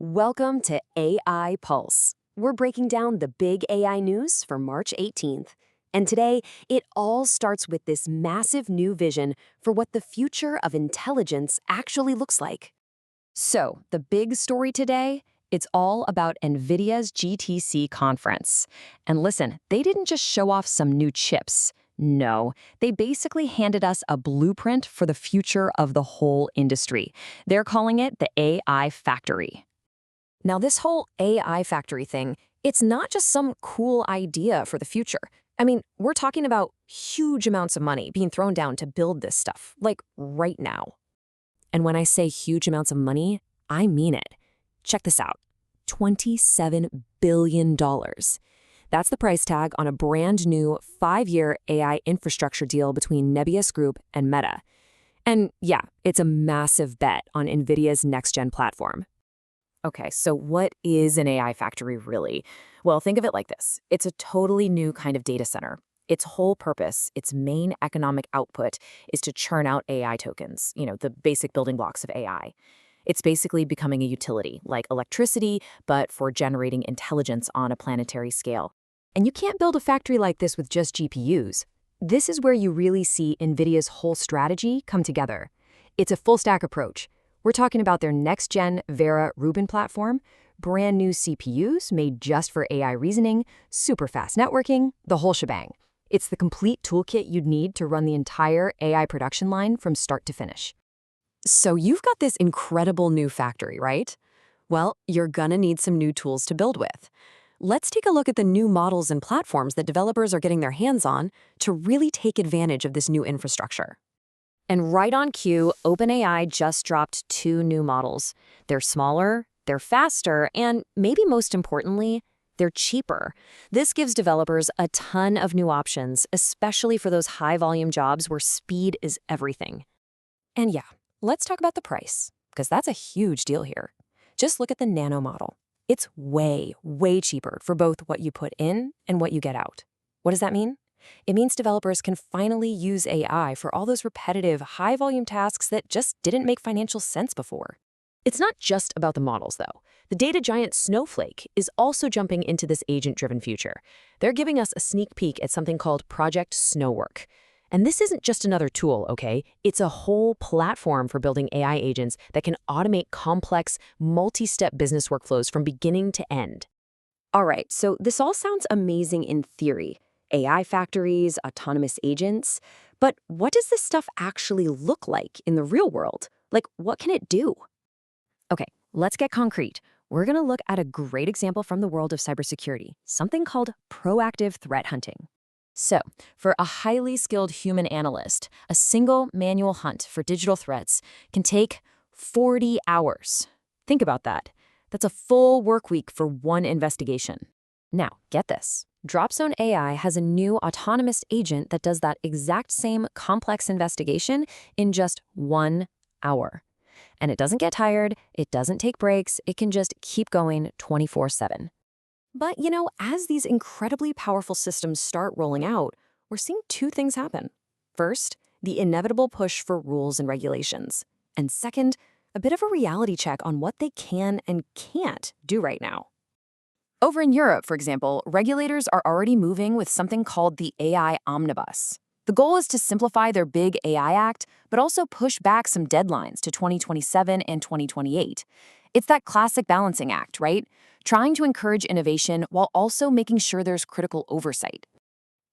Welcome to AI Pulse. We're breaking down the big AI news for March 18th. And today, it all starts with this massive new vision for what the future of intelligence actually looks like. So, the big story today, it's all about NVIDIA's GTC conference. And listen, they didn't just show off some new chips. No, they basically handed us a blueprint for the future of the whole industry. They're calling it the AI Factory. Now, this whole AI factory thing, it's not just some cool idea for the future. I mean, we're talking about huge amounts of money being thrown down to build this stuff, like right now. And when I say huge amounts of money, I mean it. Check this out. $27 billion. That's the price tag on a brand new 5-year AI infrastructure deal between Nebius Group and Meta. And yeah, it's a massive bet on NVIDIA's next-gen platform. Okay, so what is an AI factory really? Well, think of it like this. It's a totally new kind of data center. Its whole purpose, its main economic output, is to churn out AI tokens, the basic building blocks of AI. It's basically becoming a utility, like electricity, but for generating intelligence on a planetary scale. And you can't build a factory like this with just GPUs. This is where you really see NVIDIA's whole strategy come together. It's a full-stack approach. We're talking about their next-gen Vera Rubin Platform, brand new CPUs made just for AI reasoning, super fast networking, the whole shebang. It's the complete toolkit you'd need to run the entire AI production line from start to finish. So you've got this incredible new factory, right? Well, you're gonna need some new tools to build with. Let's take a look at the new models and platforms that developers are getting their hands on to really take advantage of this new infrastructure. And right on cue, OpenAI just dropped 2 new models. They're smaller, they're faster, and maybe most importantly, they're cheaper. This gives developers a ton of new options, especially for those high-volume jobs where speed is everything. And yeah, let's talk about the price, because that's a huge deal here. Just look at the Nano model. It's way, way cheaper for both what you put in and what you get out. What does that mean? It means developers can finally use AI for all those repetitive, high-volume tasks that just didn't make financial sense before. It's not just about the models, though. The data giant Snowflake is also jumping into this agent-driven future. They're giving us a sneak peek at something called Project SnowWork. And this isn't just another tool, okay? It's a whole platform for building AI agents that can automate complex, multi-step business workflows from beginning to end. All right, so this all sounds amazing in theory. AI factories, autonomous agents. But what does this stuff actually look like in the real world? Like, what can it do? Okay, let's get concrete. We're going to look at a great example from the world of cybersecurity, something called proactive threat hunting. So, for a highly skilled human analyst, a single manual hunt for digital threats can take 40 hours. Think about that. That's a full work week for one investigation. Now, get this. Dropzone AI has a new autonomous agent that does that exact same complex investigation in just 1 hour. And it doesn't get tired, it doesn't take breaks, it can just keep going 24/7. But, as these incredibly powerful systems start rolling out, we're seeing 2 things happen. First, the inevitable push for rules and regulations. And second, a bit of a reality check on what they can and can't do right now. Over in Europe, for example, regulators are already moving with something called the AI Omnibus. The goal is to simplify their big AI Act, but also push back some deadlines to 2027 and 2028. It's that classic balancing act, right? Trying to encourage innovation while also making sure there's critical oversight.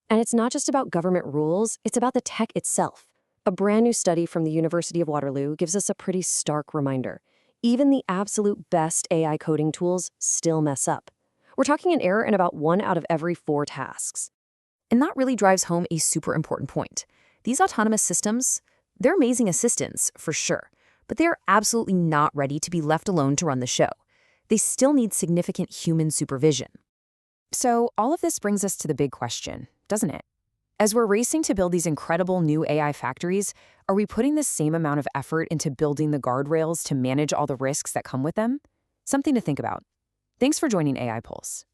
And it's not just about government rules, it's about the tech itself. A brand new study from the University of Waterloo gives us a pretty stark reminder. Even the absolute best AI coding tools still mess up. We're talking an error in about 1 out of every 4 tasks. And that really drives home a super important point. These autonomous systems, they're amazing assistants, for sure, but they're absolutely not ready to be left alone to run the show. They still need significant human supervision. So all of this brings us to the big question, doesn't it? As we're racing to build these incredible new AI factories, are we putting the same amount of effort into building the guardrails to manage all the risks that come with them? Something to think about. Thanks for joining AI Pulse.